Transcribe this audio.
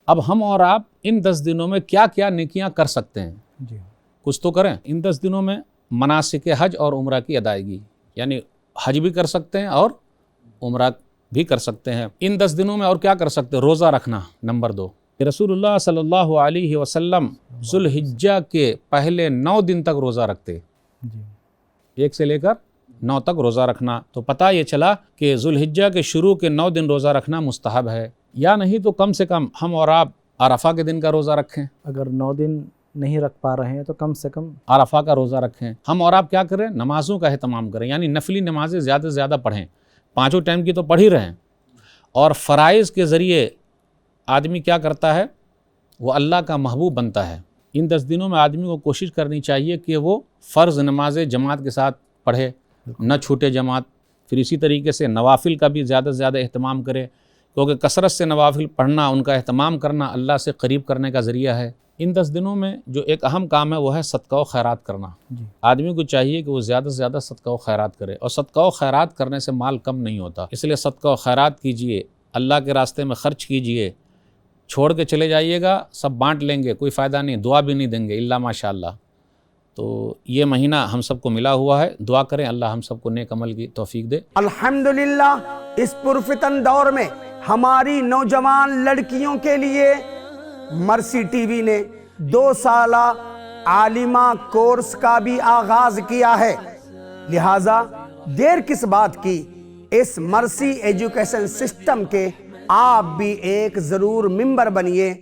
اب ہم اور آپ ان 10 دنوں میں کیا کیا نیکیاں کر سکتے ہیں؟ جی کچھ تو کریں۔ ان 10 دنوں میں مناسک حج اور عمرہ کی ادائیگی، یعنی حج بھی کر سکتے ہیں اور عمرہ بھی کر سکتے ہیں۔ ان 10 دنوں میں اور کیا کر سکتے ہیں؟ روزہ رکھنا نمبر 2۔ رسول اللہ صلی اللہ علیہ وسلم ذو الحجہ کے پہلے 9 دن تک روزہ رکھتے، جی 1 سے لے کر 9 تک روزہ رکھنا۔ تو پتہ یہ چلا کہ ذو الحجہ کے شروع کے 9 دن روزہ رکھنا مستحب ہے، یا نہیں تو کم سے کم ہم اور آپ عرفہ کے دن کا روزہ رکھیں۔ اگر 9 دن نہیں رکھ پا رہے ہیں تو کم سے کم عرفہ کا روزہ رکھیں۔ ہم اور آپ کیا کریں؟ نمازوں کا اہتمام کریں، یعنی نفلی نمازیں زیادہ سے زیادہ پڑھیں، 5 ٹائم کی تو پڑھ ہی رہیں، اور فرائض کے ذریعے آدمی کیا کرتا ہے؟ وہ اللہ کا محبوب بنتا ہے۔ ان 10 دنوں میں آدمی کو کوشش کرنی چاہیے کہ وہ فرض نمازیں جماعت کے ساتھ پڑھے، نہ چھوٹے جماعت۔ پھر اسی طریقے سے نوافل کا بھی زیادہ سے زیادہ اہتمام کرے، کیونکہ کثرت سے نوافل پڑھنا، ان کا اہتمام کرنا اللہ سے قریب کرنے کا ذریعہ ہے۔ ان 10 دنوں میں جو ایک اہم کام ہے وہ ہے صدقہ و خیرات کرنا۔ جی آدمی کو چاہیے کہ وہ زیادہ سے زیادہ صدقہ و خیرات کرے، اور صدقہ و خیرات کرنے سے مال کم نہیں ہوتا، اس لیے صدقہ و خیرات کیجئے، اللہ کے راستے میں خرچ کیجئے۔ چھوڑ کے چلے جائیے گا، سب بانٹ لیں گے، کوئی فائدہ نہیں، دعا بھی نہیں دیں گے الا ماشاء اللہ۔ تو یہ مہینہ ہم سب کو ملا ہوا ہے، دعا کریں اللہ ہم سب کو نیک عمل کی توفیق دے۔ الحمدللہ اس پرفتن دور میں ہماری نوجوان لڑکیوں کے لیے مرسی ٹی وی نے 2 سالہ عالمہ کورس کا بھی آغاز کیا ہے، لہٰذا دیر کس بات کی، اس مرسی ایجوکیشن سسٹم کے آپ بھی ایک ضرور ممبر بنیے۔